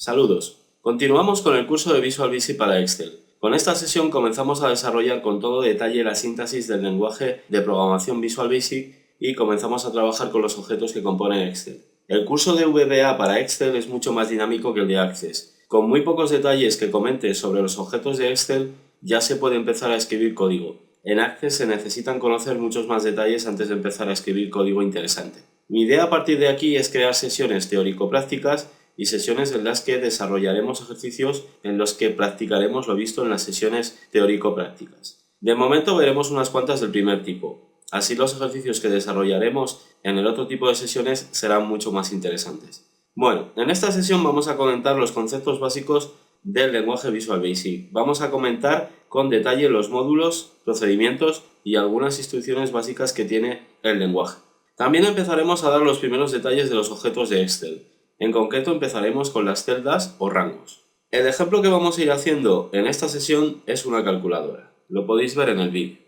Saludos. Continuamos con el curso de Visual Basic para Excel. Con esta sesión comenzamos a desarrollar con todo detalle la síntesis del lenguaje de programación Visual Basic y comenzamos a trabajar con los objetos que componen Excel. El curso de VBA para Excel es mucho más dinámico que el de Access. Con muy pocos detalles que comente sobre los objetos de Excel ya se puede empezar a escribir código. En Access se necesitan conocer muchos más detalles antes de empezar a escribir código interesante. Mi idea a partir de aquí es crear sesiones teórico-prácticas y sesiones en las que desarrollaremos ejercicios en los que practicaremos lo visto en las sesiones teórico-prácticas. De momento veremos unas cuantas del primer tipo. Así los ejercicios que desarrollaremos en el otro tipo de sesiones serán mucho más interesantes. Bueno, en esta sesión vamos a comentar los conceptos básicos del lenguaje Visual Basic. Vamos a comentar con detalle los módulos, procedimientos y algunas instrucciones básicas que tiene el lenguaje. También empezaremos a dar los primeros detalles de los objetos de Excel. En concreto empezaremos con las celdas o rangos. El ejemplo que vamos a ir haciendo en esta sesión es una calculadora. Lo podéis ver en el vídeo.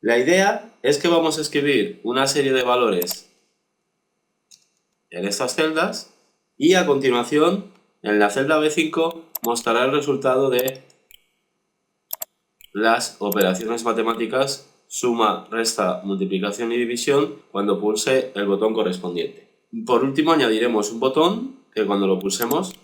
La idea es que vamos a escribir una serie de valores en estas celdas y a continuación en la celda B5 mostrará el resultado de las operaciones matemáticas suma, resta, multiplicación y división cuando pulse el botón correspondiente. Por último añadiremos un botón que cuando lo pulsemos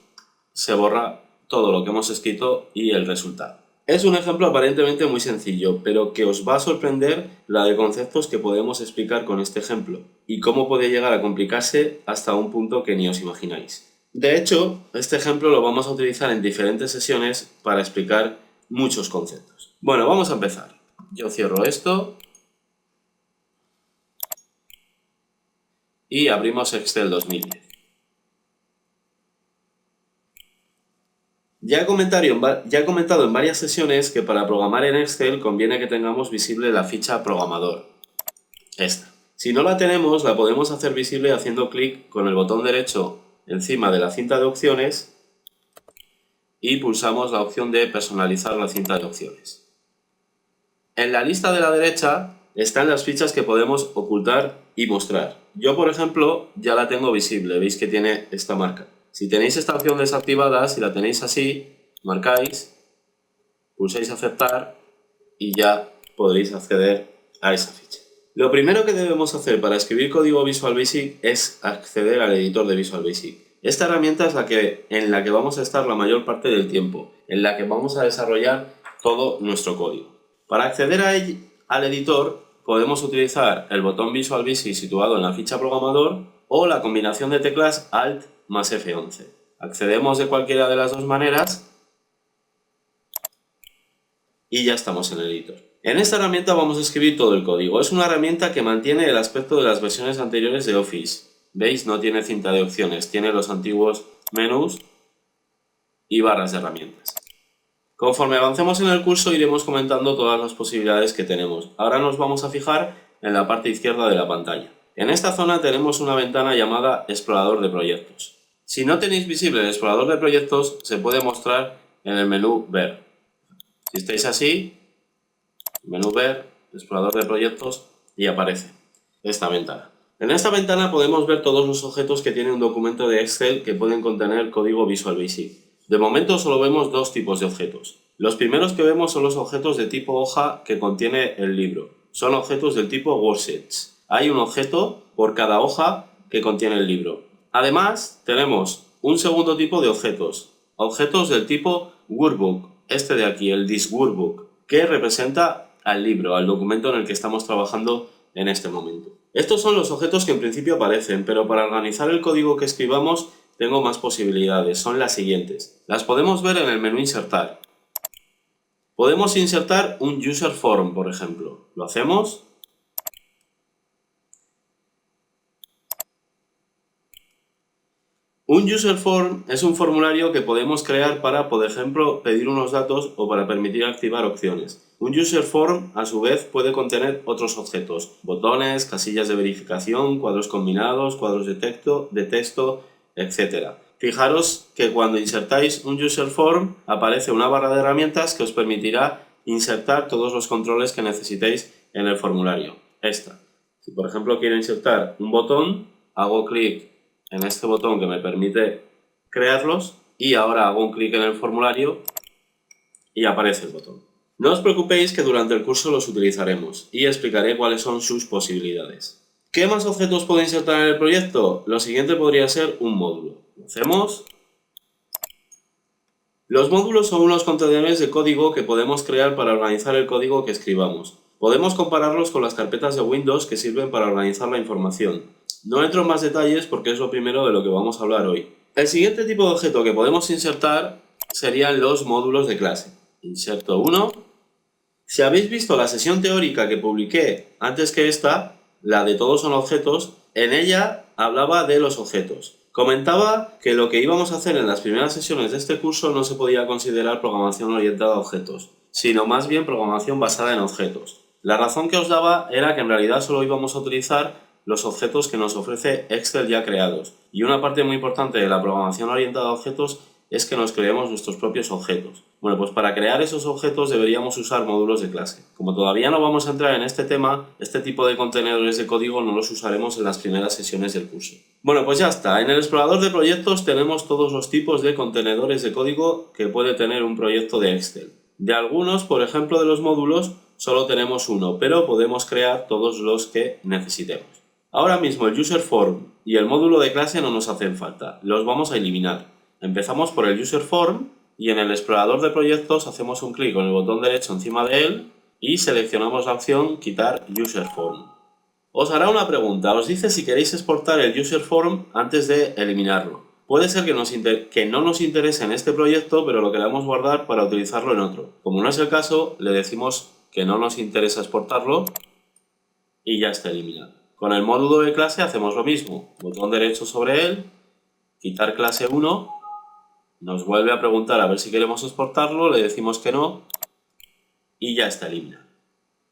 se borra todo lo que hemos escrito y el resultado. Es un ejemplo aparentemente muy sencillo, pero que os va a sorprender la de conceptos que podemos explicar con este ejemplo y cómo puede llegar a complicarse hasta un punto que ni os imagináis. De hecho, este ejemplo lo vamos a utilizar en diferentes sesiones para explicar muchos conceptos. Bueno, vamos a empezar. Yo cierro esto y abrimos Excel 2010. Ya he comentado en varias sesiones que para programar en Excel conviene que tengamos visible la ficha programador. Esta. Si no la tenemos, la podemos hacer visible haciendo clic con el botón derecho encima de la cinta de opciones y pulsamos la opción de personalizar la cinta de opciones. En la lista de la derecha están las fichas que podemos ocultar y mostrar. Yo, por ejemplo, ya la tengo visible, veis que tiene esta marca. Si tenéis esta opción desactivada, si la tenéis así, marcáis, pulsáis aceptar y ya podréis acceder a esa ficha. Lo primero que debemos hacer para escribir código Visual Basic es acceder al editor de Visual Basic. Esta herramienta es en la que vamos a estar la mayor parte del tiempo, en la que vamos a desarrollar todo nuestro código. Para acceder al editor podemos utilizar el botón Visual Basic situado en la ficha programador o la combinación de teclas Alt más F11. Accedemos de cualquiera de las dos maneras y ya estamos en el editor. En esta herramienta vamos a escribir todo el código. Es una herramienta que mantiene el aspecto de las versiones anteriores de Office. ¿Veis? No tiene cinta de opciones, tiene los antiguos menús y barras de herramientas. Conforme avancemos en el curso iremos comentando todas las posibilidades que tenemos. Ahora nos vamos a fijar en la parte izquierda de la pantalla. En esta zona tenemos una ventana llamada Explorador de proyectos. Si no tenéis visible el explorador de proyectos, se puede mostrar en el menú Ver. Si estáis así, menú Ver, Explorador de proyectos y aparece esta ventana. En esta ventana podemos ver todos los objetos que tiene un documento de Excel que pueden contener código Visual Basic. De momento solo vemos dos tipos de objetos. Los primeros que vemos son los objetos de tipo hoja que contiene el libro. Son objetos del tipo Worksheets. Hay un objeto por cada hoja que contiene el libro. Además, tenemos un segundo tipo de objetos. Objetos del tipo Workbook, este de aquí, el This Workbook, que representa al libro, al documento en el que estamos trabajando en este momento. Estos son los objetos que en principio aparecen, pero para organizar el código que escribamos tengo más posibilidades, son las siguientes. Las podemos ver en el menú Insertar. Podemos insertar un User Form, por ejemplo. Lo hacemos. Un User Form es un formulario que podemos crear para, por ejemplo, pedir unos datos o para permitir activar opciones. Un User Form, a su vez, puede contener otros objetos, botones, casillas de verificación, cuadros combinados, cuadros de texto, etc. Fijaros que cuando insertáis un User Form aparece una barra de herramientas que os permitirá insertar todos los controles que necesitéis en el formulario. Esta. Si por ejemplo quiero insertar un botón, hago clic en este botón que me permite crearlos y ahora hago un clic en el formulario y aparece el botón. No os preocupéis que durante el curso los utilizaremos y explicaré cuáles son sus posibilidades. ¿Qué más objetos puedo insertar en el proyecto? Lo siguiente podría ser un módulo. Lo hacemos. Los módulos son unos contenedores de código que podemos crear para organizar el código que escribamos. Podemos compararlos con las carpetas de Windows que sirven para organizar la información. No entro en más detalles porque es lo primero de lo que vamos a hablar hoy. El siguiente tipo de objeto que podemos insertar serían los módulos de clase. Inserto uno. Si habéis visto la sesión teórica que publiqué antes que esta, la de todos son objetos, en ella hablaba de los objetos. Comentaba que lo que íbamos a hacer en las primeras sesiones de este curso no se podía considerar programación orientada a objetos, sino más bien programación basada en objetos. La razón que os daba era que en realidad solo íbamos a utilizar los objetos que nos ofrece Excel ya creados. Y una parte muy importante de la programación orientada a objetos es que nos creemos nuestros propios objetos. Bueno, pues para crear esos objetos deberíamos usar módulos de clase. Como todavía no vamos a entrar en este tema, este tipo de contenedores de código no los usaremos en las primeras sesiones del curso. Bueno, pues ya está. En el explorador de proyectos tenemos todos los tipos de contenedores de código que puede tener un proyecto de Excel. De algunos, por ejemplo de los módulos, solo tenemos uno, pero podemos crear todos los que necesitemos. Ahora mismo el user form y el módulo de clase no nos hacen falta, los vamos a eliminar. Empezamos por el user form y en el explorador de proyectos hacemos un clic con el botón derecho encima de él y seleccionamos la opción quitar user form. Os hará una pregunta, os dice si queréis exportar el user form antes de eliminarlo. Puede ser que no nos interese en este proyecto, pero lo queramos guardar para utilizarlo en otro. Como no es el caso, le decimos que no nos interesa exportarlo y ya está eliminado. Con el módulo de clase hacemos lo mismo, botón derecho sobre él, quitar clase 1, nos vuelve a preguntar a ver si queremos exportarlo, le decimos que no y ya está eliminado.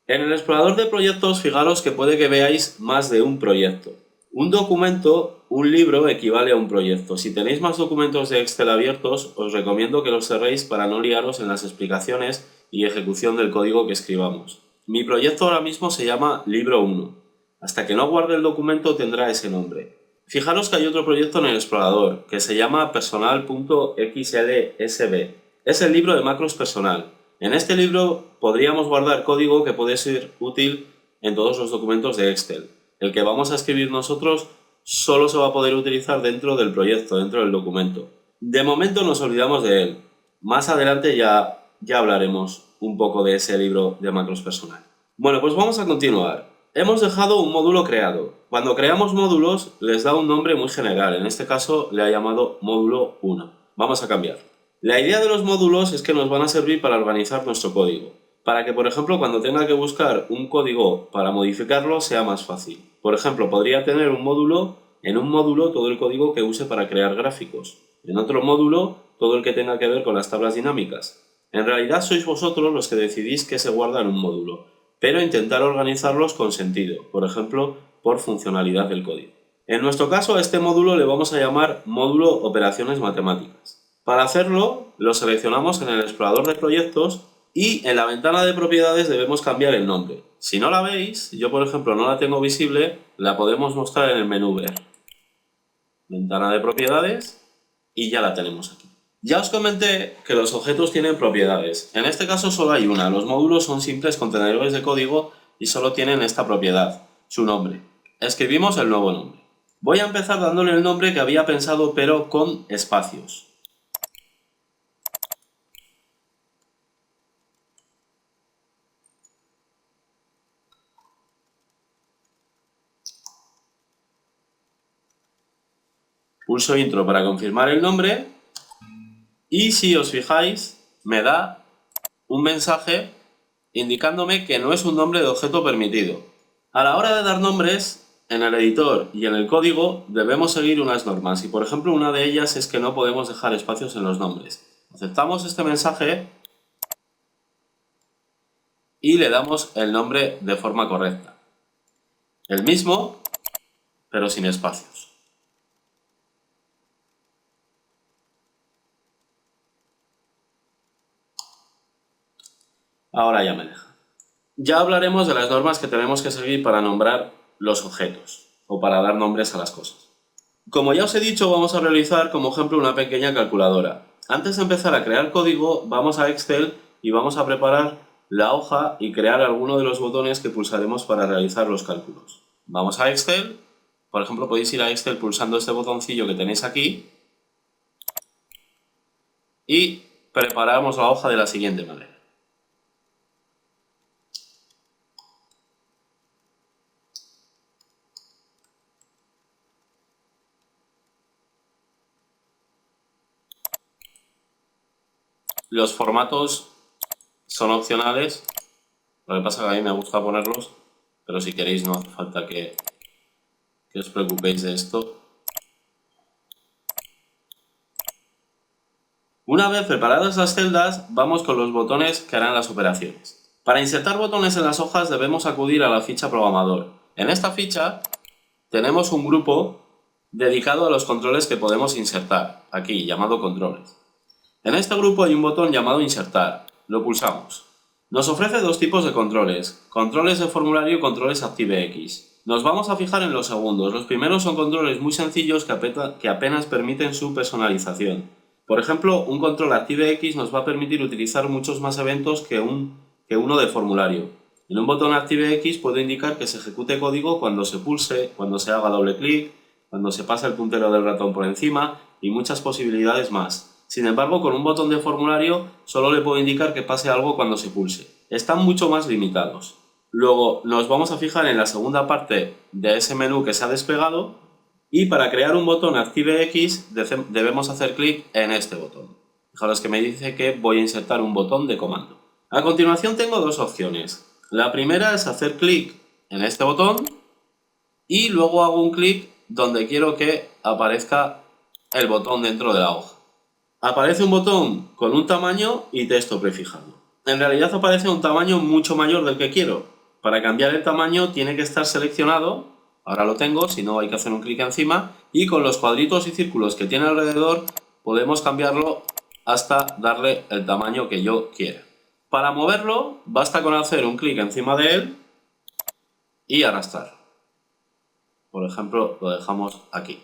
En el explorador de proyectos, fijaros que puede que veáis más de un proyecto. Un documento, un libro, equivale a un proyecto. Si tenéis más documentos de Excel abiertos, os recomiendo que los cerréis para no liaros en las explicaciones y ejecución del código que escribamos. Mi proyecto ahora mismo se llama Libro 1. Hasta que no guarde el documento tendrá ese nombre. Fijaros que hay otro proyecto en el explorador, que se llama personal.xlsb. Es el libro de macros personal. En este libro podríamos guardar código que puede ser útil en todos los documentos de Excel. El que vamos a escribir nosotros solo se va a poder utilizar dentro del proyecto, dentro del documento. De momento nos olvidamos de él. Más adelante ya hablaremos un poco de ese libro de macros personal. Bueno, pues vamos a continuar. Hemos dejado un módulo creado. Cuando creamos módulos les da un nombre muy general. En este caso le ha llamado módulo 1. Vamos a cambiar. La idea de los módulos es que nos van a servir para organizar nuestro código. Para que, por ejemplo, cuando tenga que buscar un código para modificarlo sea más fácil. Por ejemplo, podría tener en un módulo todo el código que use para crear gráficos. En otro módulo todo el que tenga que ver con las tablas dinámicas. En realidad sois vosotros los que decidís qué se guarda en un módulo, pero intentar organizarlos con sentido, por ejemplo, por funcionalidad del código. En nuestro caso, a este módulo le vamos a llamar módulo operaciones matemáticas. Para hacerlo, lo seleccionamos en el explorador de proyectos y en la ventana de propiedades debemos cambiar el nombre. Si no la veis, yo por ejemplo no la tengo visible, la podemos mostrar en el menú Ver. Ventana de propiedades y ya la tenemos aquí. Ya os comenté que los objetos tienen propiedades. En este caso solo hay una. Los módulos son simples contenedores de código y solo tienen esta propiedad, su nombre. Escribimos el nuevo nombre. Voy a empezar dándole el nombre que había pensado pero con espacios. Pulso Intro para confirmar el nombre y si os fijáis me da un mensaje indicándome que no es un nombre de objeto permitido. A la hora de dar nombres, en el editor y en el código debemos seguir unas normas y por ejemplo una de ellas es que no podemos dejar espacios en los nombres. Aceptamos este mensaje y le damos el nombre de forma correcta. El mismo, pero sin espacios. Ahora ya me deja. Ya hablaremos de las normas que tenemos que seguir para nombrar los objetos o para dar nombres a las cosas. Como ya os he dicho, vamos a realizar como ejemplo una pequeña calculadora. Antes de empezar a crear código, vamos a Excel y vamos a preparar la hoja y crear alguno de los botones que pulsaremos para realizar los cálculos. Vamos a Excel, por ejemplo podéis ir a Excel pulsando este botoncillo que tenéis aquí y preparamos la hoja de la siguiente manera. Los formatos son opcionales, lo que pasa es que a mí me gusta ponerlos, pero si queréis no hace falta que os preocupéis de esto. Una vez preparadas las celdas, vamos con los botones que harán las operaciones. Para insertar botones en las hojas debemos acudir a la ficha programador. En esta ficha tenemos un grupo dedicado a los controles que podemos insertar, aquí llamado controles. En este grupo hay un botón llamado insertar, lo pulsamos. Nos ofrece dos tipos de controles de formulario y controles ActiveX. Nos vamos a fijar en los segundos. Los primeros son controles muy sencillos que apenas permiten su personalización. Por ejemplo, un control ActiveX nos va a permitir utilizar muchos más eventos que uno de formulario. En un botón ActiveX puede indicar que se ejecute código cuando se pulse, cuando se haga doble clic, cuando se pasa el puntero del ratón por encima y muchas posibilidades más. Sin embargo, con un botón de formulario solo le puedo indicar que pase algo cuando se pulse. Están mucho más limitados. Luego nos vamos a fijar en la segunda parte de ese menú que se ha desplegado y para crear un botón ActiveX debemos hacer clic en este botón. Fijaros que me dice que voy a insertar un botón de comando. A continuación tengo dos opciones. La primera es hacer clic en este botón y luego hago un clic donde quiero que aparezca el botón dentro de la hoja. Aparece un botón con un tamaño y texto prefijado. En realidad aparece un tamaño mucho mayor del que quiero. Para cambiar el tamaño tiene que estar seleccionado, ahora lo tengo, si no hay que hacer un clic encima, y con los cuadritos y círculos que tiene alrededor podemos cambiarlo hasta darle el tamaño que yo quiera. Para moverlo basta con hacer un clic encima de él y arrastrar. Por ejemplo, lo dejamos aquí.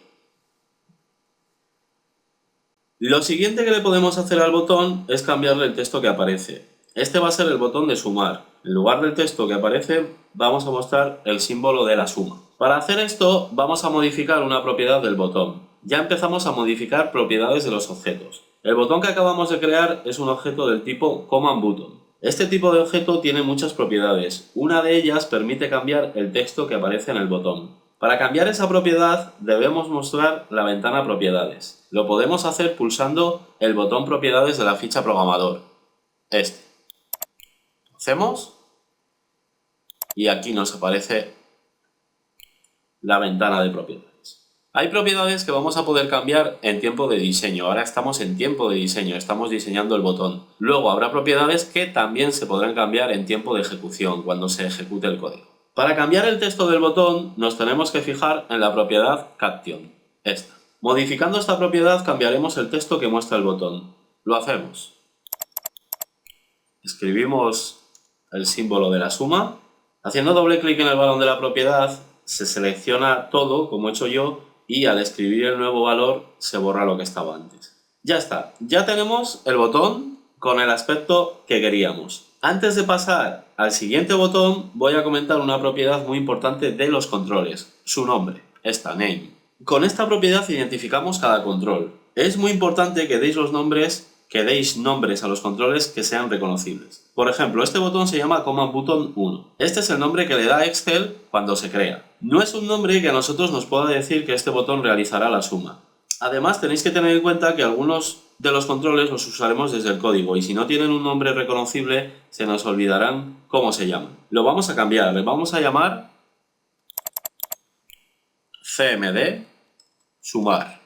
Lo siguiente que le podemos hacer al botón es cambiarle el texto que aparece. Este va a ser el botón de sumar. En lugar del texto que aparece, vamos a mostrar el símbolo de la suma. Para hacer esto, vamos a modificar una propiedad del botón. Ya empezamos a modificar propiedades de los objetos. El botón que acabamos de crear es un objeto del tipo CommandButton. Este tipo de objeto tiene muchas propiedades. Una de ellas permite cambiar el texto que aparece en el botón. Para cambiar esa propiedad debemos mostrar la ventana Propiedades. Lo podemos hacer pulsando el botón Propiedades de la ficha programador. Este. Lo hacemos y aquí nos aparece la ventana de propiedades. Hay propiedades que vamos a poder cambiar en tiempo de diseño. Ahora estamos en tiempo de diseño, estamos diseñando el botón. Luego habrá propiedades que también se podrán cambiar en tiempo de ejecución, cuando se ejecute el código. Para cambiar el texto del botón nos tenemos que fijar en la propiedad Caption, esta. Modificando esta propiedad cambiaremos el texto que muestra el botón. Lo hacemos. Escribimos el símbolo de la suma. Haciendo doble clic en el balón de la propiedad se selecciona todo, como he hecho yo, y al escribir el nuevo valor se borra lo que estaba antes. Ya está, ya tenemos el botón con el aspecto que queríamos. Antes de pasar al siguiente botón, voy a comentar una propiedad muy importante de los controles, su nombre, esta, name. Con esta propiedad identificamos cada control. Es muy importante que deis nombres a los controles que sean reconocibles. Por ejemplo, este botón se llama CommandButton 1. Este es el nombre que le da Excel cuando se crea. No es un nombre que a nosotros nos pueda decir que este botón realizará la suma. Además, tenéis que tener en cuenta que algunos de los controles los usaremos desde el código y si no tienen un nombre reconocible se nos olvidarán cómo se llaman. Lo vamos a cambiar, le vamos a llamar CMD sumar.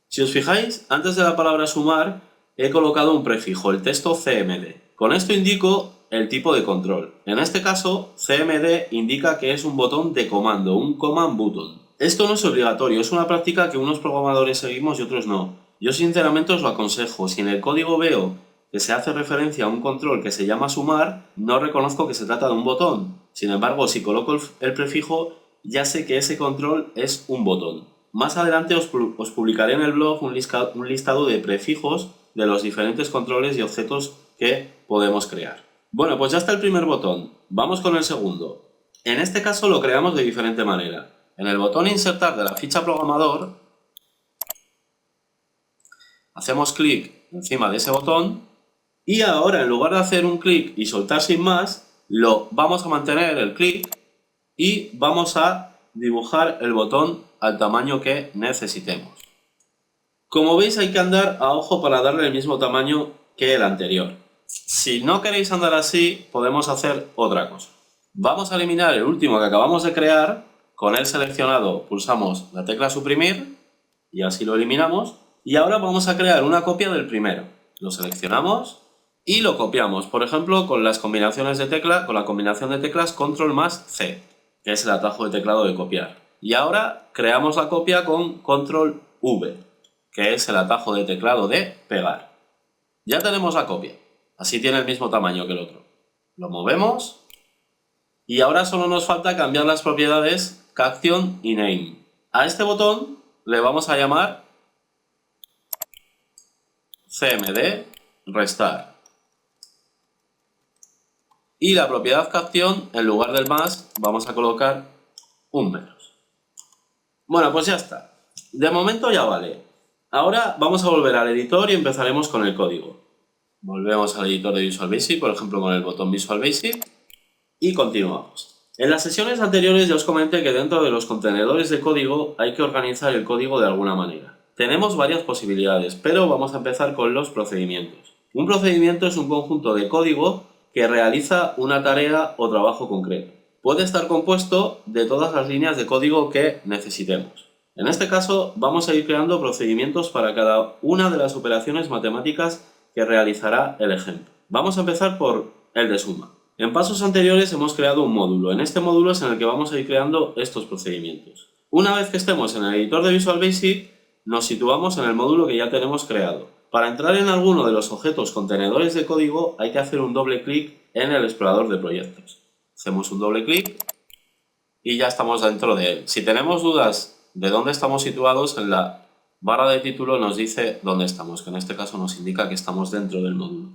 Si os fijáis, antes de la palabra sumar he colocado un prefijo, el texto CMD. Con esto indico el tipo de control. En este caso, CMD indica que es un botón de comando, un command button. Esto no es obligatorio, es una práctica que unos programadores seguimos y otros no. Yo sinceramente os lo aconsejo. Si en el código veo que se hace referencia a un control que se llama sumar, no reconozco que se trata de un botón. Sin embargo, si coloco el prefijo, ya sé que ese control es un botón. Más adelante os publicaré en el blog un listado de prefijos de los diferentes controles y objetos que podemos crear. Bueno, pues ya está el primer botón. Vamos con el segundo. En este caso lo creamos de diferente manera. En el botón insertar de la ficha programador, hacemos clic encima de ese botón y ahora en lugar de hacer un clic y soltar sin más, vamos a mantener el clic y vamos a dibujar el botón al tamaño que necesitemos. Como veis hay que andar a ojo para darle el mismo tamaño que el anterior. Si no queréis andar así, podemos hacer otra cosa. Vamos a eliminar el último que acabamos de crear. Con el seleccionado pulsamos la tecla suprimir y así lo eliminamos. Y ahora vamos a crear una copia del primero. Lo seleccionamos y lo copiamos. Por ejemplo, con las combinaciones de tecla, con la combinación de teclas Control más C, que es el atajo de teclado de copiar. Y ahora creamos la copia con Control V, que es el atajo de teclado de pegar. Ya tenemos la copia. Así tiene el mismo tamaño que el otro. Lo movemos y ahora solo nos falta cambiar las propiedades Caption y Name. A este botón le vamos a llamar CMD restar. Y la propiedad Caption, en lugar del más, vamos a colocar un menos. Bueno, pues ya está. De momento ya vale. Ahora vamos a volver al editor y empezaremos con el código. Volvemos al editor de Visual Basic, por ejemplo con el botón Visual Basic, y continuamos. En las sesiones anteriores ya os comenté que dentro de los contenedores de código hay que organizar el código de alguna manera. Tenemos varias posibilidades, pero vamos a empezar con los procedimientos. Un procedimiento es un conjunto de código que realiza una tarea o trabajo concreto. Puede estar compuesto de todas las líneas de código que necesitemos. En este caso vamos a ir creando procedimientos para cada una de las operaciones matemáticas que realizará el ejemplo. Vamos a empezar por el de suma. En pasos anteriores hemos creado un módulo. En este módulo es en el que vamos a ir creando estos procedimientos. Una vez que estemos en el editor de Visual Basic, nos situamos en el módulo que ya tenemos creado. Para entrar en alguno de los objetos contenedores de código hay que hacer un doble clic en el explorador de proyectos. Hacemos un doble clic y ya estamos dentro de él. Si tenemos dudas de dónde estamos situados, en la barra de título nos dice dónde estamos, que en este caso nos indica que estamos dentro del módulo.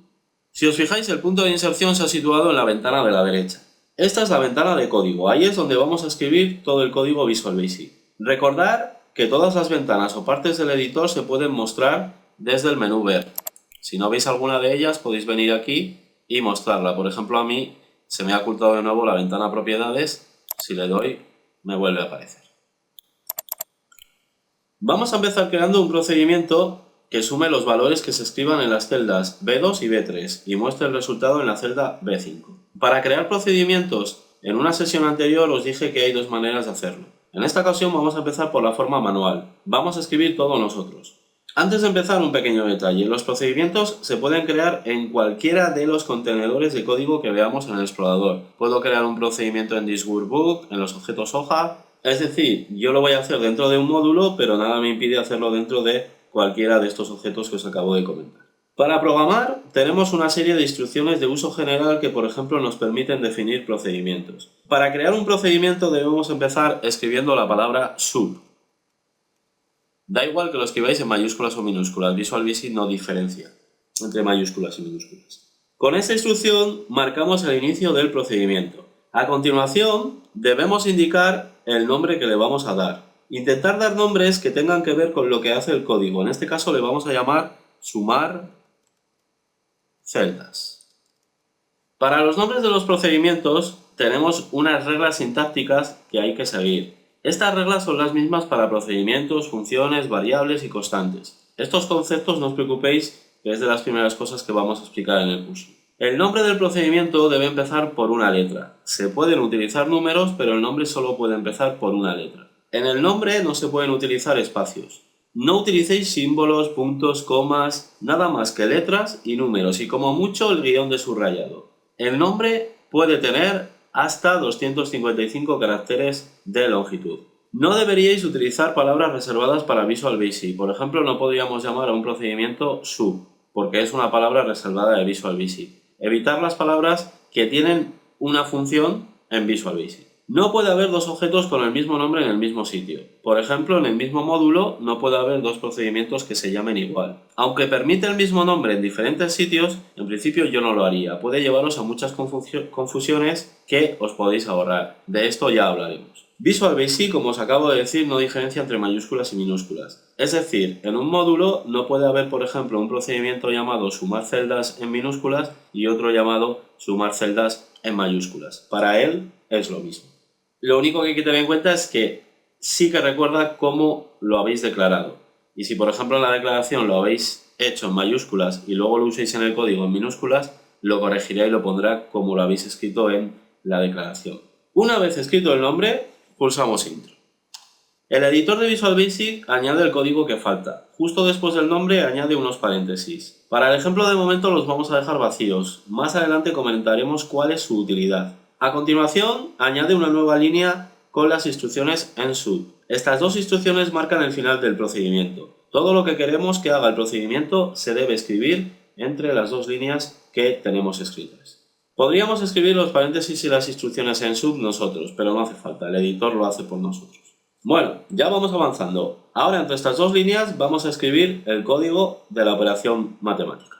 Si os fijáis, el punto de inserción se ha situado en la ventana de la derecha. Esta es la ventana de código, ahí es donde vamos a escribir todo el código Visual Basic. Recordad que todas las ventanas o partes del editor se pueden mostrar desde el menú Ver. Si no veis alguna de ellas, podéis venir aquí y mostrarla. Por ejemplo, a mí se me ha ocultado de nuevo la ventana Propiedades. Si le doy, me vuelve a aparecer. Vamos a empezar creando un procedimiento que sume los valores que se escriban en las celdas B2 y B3 y muestre el resultado en la celda B5. Para crear procedimientos, en una sesión anterior os dije que hay dos maneras de hacerlo. En esta ocasión vamos a empezar por la forma manual. Vamos a escribir todo nosotros. Antes de empezar, un pequeño detalle. Los procedimientos se pueden crear en cualquiera de los contenedores de código que veamos en el explorador. Puedo crear un procedimiento en this workbook, en los objetos hoja. Es decir, yo lo voy a hacer dentro de un módulo, pero nada me impide hacerlo dentro de cualquiera de estos objetos que os acabo de comentar. Para programar tenemos una serie de instrucciones de uso general que, por ejemplo, nos permiten definir procedimientos. Para crear un procedimiento debemos empezar escribiendo la palabra sub. Da igual que lo escribáis en mayúsculas o minúsculas, Visual Basic no diferencia entre mayúsculas y minúsculas. Con esta instrucción marcamos el inicio del procedimiento. A continuación debemos indicar el nombre que le vamos a dar. Intentar dar nombres que tengan que ver con lo que hace el código. En este caso le vamos a llamar sumar celdas. Para los nombres de los procedimientos tenemos unas reglas sintácticas que hay que seguir. Estas reglas son las mismas para procedimientos, funciones, variables y constantes. Estos conceptos no os preocupéis, que es de las primeras cosas que vamos a explicar en el curso. El nombre del procedimiento debe empezar por una letra. Se pueden utilizar números, pero el nombre solo puede empezar por una letra. En el nombre no se pueden utilizar espacios. No utilicéis símbolos, puntos, comas, nada más que letras y números, y como mucho el guión de subrayado. El nombre puede tener hasta 255 caracteres de longitud. No deberíais utilizar palabras reservadas para Visual Basic. Por ejemplo, no podríamos llamar a un procedimiento sub, porque es una palabra reservada de Visual Basic. Evitar las palabras que tienen una función en Visual Basic. No puede haber dos objetos con el mismo nombre en el mismo sitio. Por ejemplo, en el mismo módulo no puede haber dos procedimientos que se llamen igual. Aunque permite el mismo nombre en diferentes sitios, en principio yo no lo haría. Puede llevaros a muchas confusiones que os podéis ahorrar. De esto ya hablaremos. Visual Basic, como os acabo de decir, no diferencia entre mayúsculas y minúsculas. Es decir, en un módulo no puede haber, por ejemplo, un procedimiento llamado sumar celdas en minúsculas y otro llamado sumar celdas en mayúsculas. Para él es lo mismo. Lo único que hay que tener en cuenta es que sí que recuerda cómo lo habéis declarado. Y si, por ejemplo, en la declaración lo habéis hecho en mayúsculas y luego lo uséis en el código en minúsculas, lo corregirá y lo pondrá como lo habéis escrito en la declaración. Una vez escrito el nombre, pulsamos Intro. El editor de Visual Basic añade el código que falta. Justo después del nombre añade unos paréntesis. Para el ejemplo de momento los vamos a dejar vacíos. Más adelante comentaremos cuál es su utilidad. A continuación, añade una nueva línea con las instrucciones en sub. Estas dos instrucciones marcan el final del procedimiento. Todo lo que queremos que haga el procedimiento se debe escribir entre las dos líneas que tenemos escritas. Podríamos escribir los paréntesis y las instrucciones en sub nosotros, pero no hace falta, el editor lo hace por nosotros. Bueno, ya vamos avanzando. Ahora entre estas dos líneas vamos a escribir el código de la operación matemática.